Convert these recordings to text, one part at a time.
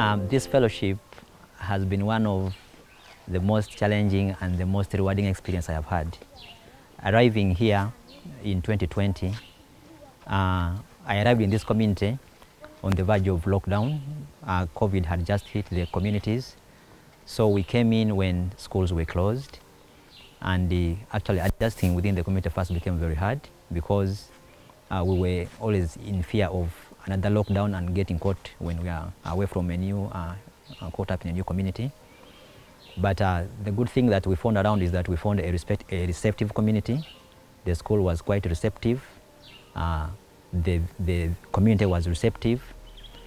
This fellowship has been one of the most challenging and the most rewarding experience I have had. Arriving here in 2020, I arrived in this community on the verge of lockdown. COVID had just hit the communities. So we came in when schools were closed, and actually adjusting within the community first became very hard because we were always in fear of another lockdown and getting caught when we are away from a new, caught up in a new community. But the good thing that we found around is that we found a receptive community. The school was quite receptive. The community was receptive.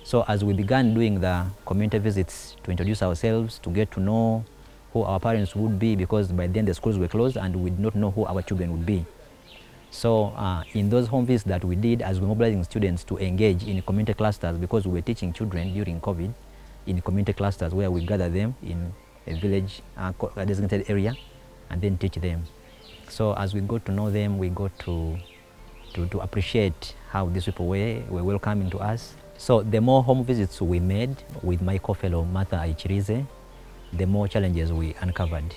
So as we began doing the community visits to introduce ourselves, to get to know who our parents would be, because by then the schools were closed and we did not know who our children would be. So in those home visits that we did, as we were mobilizing students to engage in community clusters, because we were teaching children during COVID in community clusters where we gather them in a village a designated area and then teach them. So as we got to know them, we got to appreciate how these people were welcoming to us. So the more home visits we made with my co-fellow Martha Aichirize, the more challenges we uncovered.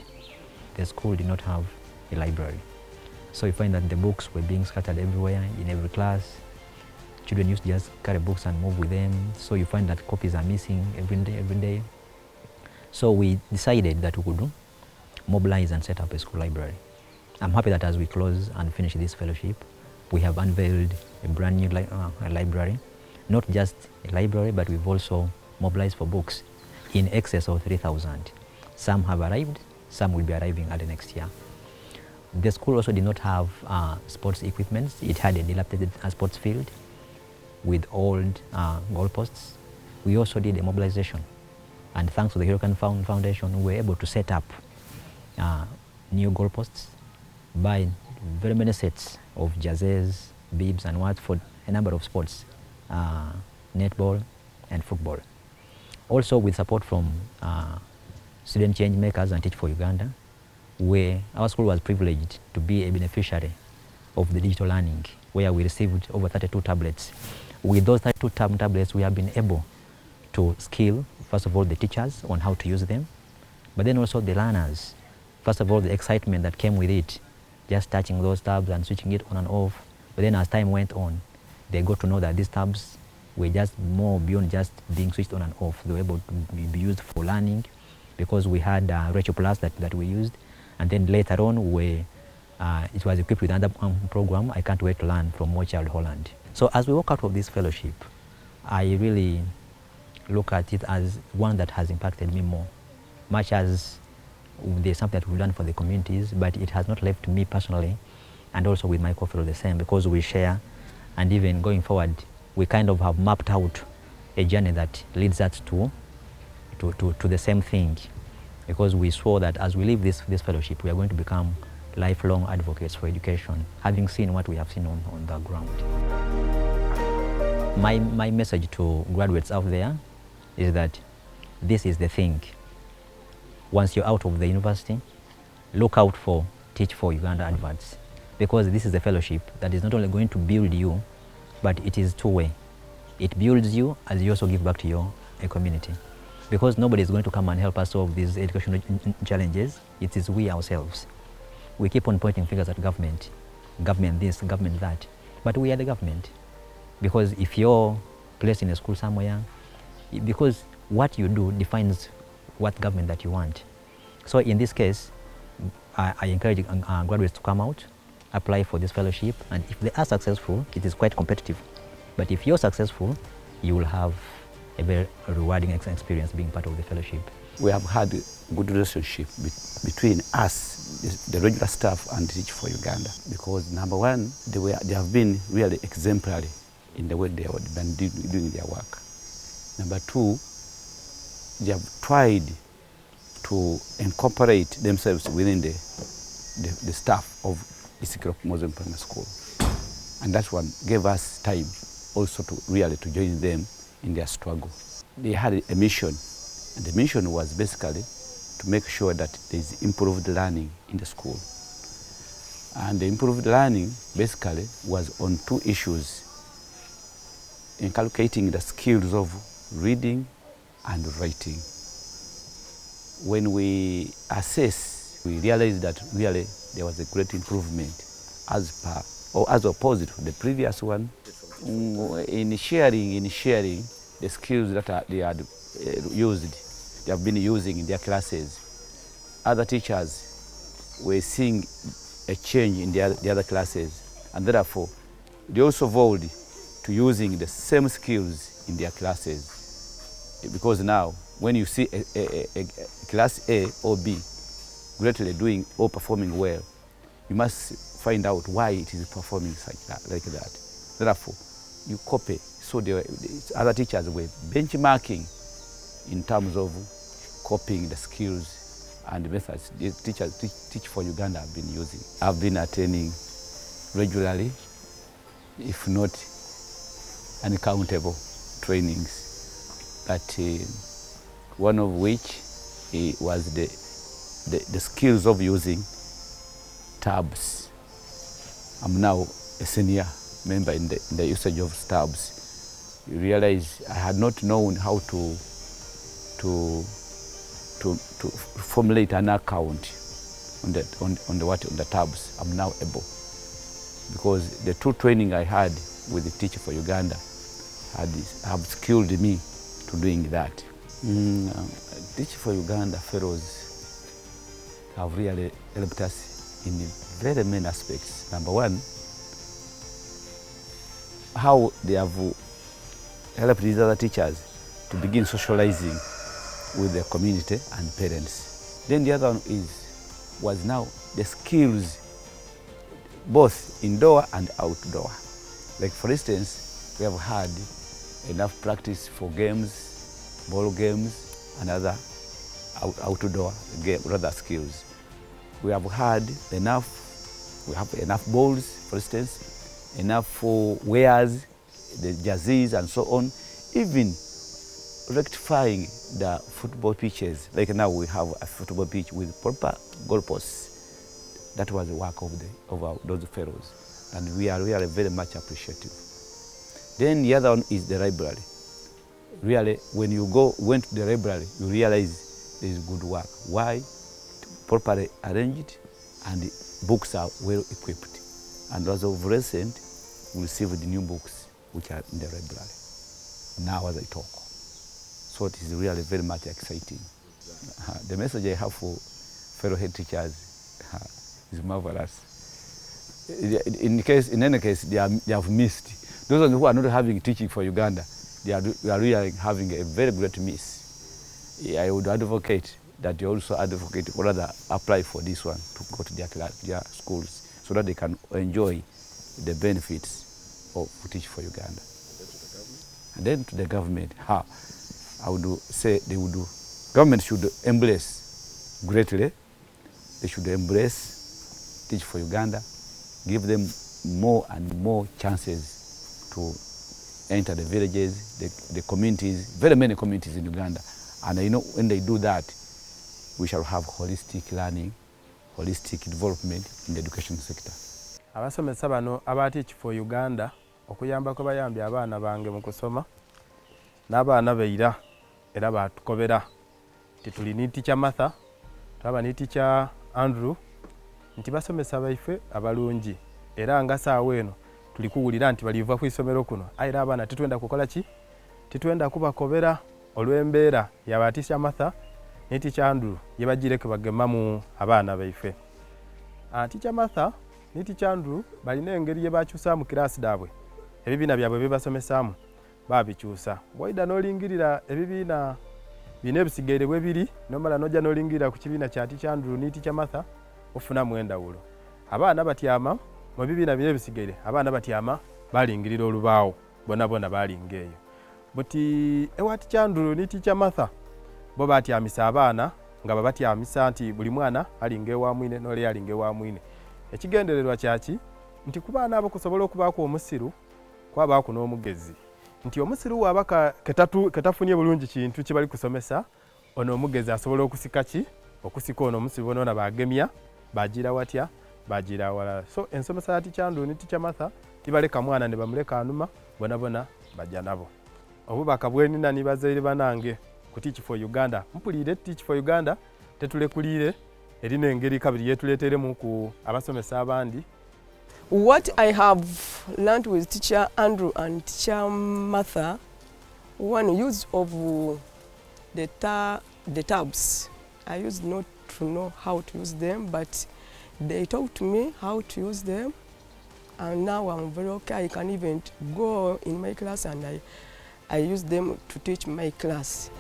The school did not have a library. So you find that the books were being scattered everywhere, in every class. Children used to just carry books and move with them. So you find that copies are missing every day. So we decided that we could mobilize and set up a school library. I'm happy that as we close and finish this fellowship, we have unveiled a brand new library. Not just a library, but we've also mobilized for books in excess of 3,000. Some have arrived, some will be arriving early next year. The school also did not have sports equipment. It had a dilapidated sports field with old goalposts. We also did a mobilization. And thanks to the Huracan Foundation, we were able to set up new goalposts, buy very many sets of jerseys, bibs, and what for a number of sports, netball and football. Also with support from student change makers and Teach for Uganda, where our school was privileged to be a beneficiary of the digital learning, where we received over 32 tablets. With those 32 tablets, we have been able to skill, first of all, the teachers on how to use them, but then also the learners. First of all, the excitement that came with it, just touching those tabs and switching it on and off. But then as time went on, they got to know that these tabs were just more beyond just being switched on and off. They were able to be used for learning because we had Retro Plus that we used. And then later on, it was equipped with another program, I Can't Wait to Learn, from More Child Holland. So as we walk out of this fellowship, I really look at it as one that has impacted me more, much as there's something that we've done for the communities, but it has not left me personally, and also with my co-fellow the same, because we share, and even going forward, we kind of have mapped out a journey that leads us to the same thing, because we swore that as we leave this fellowship, we are going to become lifelong advocates for education, having seen what we have seen on the ground. My message to graduates out there is that this is the thing. Once you're out of the university, look out for Teach for Uganda adverts, because this is a fellowship that is not only going to build you, but it is two-way. It builds you as you also give back to your community, because nobody is going to come and help us solve these educational challenges. It is we ourselves. We keep on pointing fingers at government this, government that, but we are the government. Because if you're placed in a school somewhere, because what you do defines what government that you want. So in this case, I encourage graduates to come out, apply for this fellowship, and if they are successful, it is quite competitive. But if you're successful, you will have a very rewarding experience being part of the fellowship. We have had a good relationship between us, the regular staff, and Teach for Uganda, because number one, they have been really exemplary in the way they have been doing their work. Number two, they have tried to incorporate themselves within the staff of Isikiro Muslim Primary School. And that one gave us time also to join them in their struggle. They had a mission, and the mission was basically to make sure that there is improved learning in the school. And the improved learning basically was on two issues: inculcating the skills of reading and writing. When we assess, we realize that really there was a great improvement as per or as opposed to the previous one in sharing the skills that they had used, they have been using in their classes. Other teachers were seeing a change in the other classes, and therefore they also vowed to using the same skills in their classes. Because now, when you see a class A or B greatly doing or performing well, you must find out why it is performing like that. Therefore, you copy. So the other teachers were benchmarking in terms of copying the skills and methods the teachers Teach for Uganda have been using. I've been attending regularly, if not uncountable trainings, but one of which was the skills of using tabs. I'm now a senior member in the usage of tabs. You realize I had not known how to formulate an account on the tabs. I'm now able, because the two training I had with the Teach for Uganda have skilled me to doing that. Teach for Uganda fellows have really helped us in very many aspects. Number one, how they have helped these other teachers to begin socializing with their community and parents. Then the other one was now the skills, both indoor and outdoor. Like for instance, we have had enough practice for games, ball games, and other outdoor skills. We have had enough, we have enough balls, for instance, enough for wares, the jerseys and so on, even rectifying the football pitches. Like now we have a football pitch with proper goalposts. That was the work of those fellows, and we are really very much appreciative. Then the other one is the library. Really, when you went to the library, you realize there is good work. Why? Properly arranged, and the books are well equipped. And as of recent, we received the new books which are in the library now as I talk. So it is really very much exciting. The message I have for fellow head teachers is marvelous. In any case, they have missed. Those who are not having teaching for Uganda, they are really having a very great miss. I would advocate that they also advocate, or rather apply for this one to go to their schools so that they can enjoy the benefits of Teach for Uganda. And then to the government, I would say government should embrace greatly. They should embrace Teach for Uganda, give them more and more chances to enter the villages, the communities, very many communities in Uganda. And you know, when they do that, we shall have holistic learning, holistic development in the education sector. Abasomesa bano aba Teach for Uganda okuyambako bayambye abaana bange mu kusoma n'abaana beira era batukobera tituli ni Teacher Martha taba ni Teacher Andrew nti basomesa baife abalungi era nga saawa eno tuli kuwulira nti baliva ku isomero kuno ayira abaana titwenda kukola ki titwenda kubakobera olw'embeera ya Teacher Martha ne Teacher Andrew yebagireke bagema mu abaana baife. Teacher Martha ne Teacher Andrew balina engeri ye bakyusa mu class daabwe ebibiina byabwe bebasomesaamu babikyusa. Bwaida n'olingirira ebibiina bine ebisigaire bwe biri nomala nojja n'olingirira ku kibiina kya Teacher Andrew ne Teacher Martha ofuna mwendawulo. Abaana batyama mu bibiina bine ebisigaire abaana batyama balingirira olubaawo bonna balinga eyo. Buti ewa Teacher Andrew ne Teacher Martha bo batyamisa abaana nga babatyamisa nti buli mwana alinga ewa mwine n'oli alinga ewa mwine. Ekigendererwa kyaki nti ku baana abo kusobola okubaako omusiru kwabaako n'omugezi nti omusiru waaba ketafunye bulungi kintu kibali kusomesa ono omugezi asobola okusika ki okusika ono omusiru bonoona bagemya bagira watya bagira wala. So ensomesa ya Teacher Andrew ne Teacher Martha tibaleka mwana ne bamuleka anuma bonna bajja nabo. Obubaka bwenina ni bazaire banange ku Teach for Uganda. Mpulire Teach for Uganda tetulekulire erina engeri kabiri yetuleeteremu ku abasomesa abandi. What I have learned with teacher Andrew and teacher Martha, one use of the tabs. I used not to know how to use them, but they taught me how to use them, and now I'm very okay. I can even go in my class and I use them to teach my class.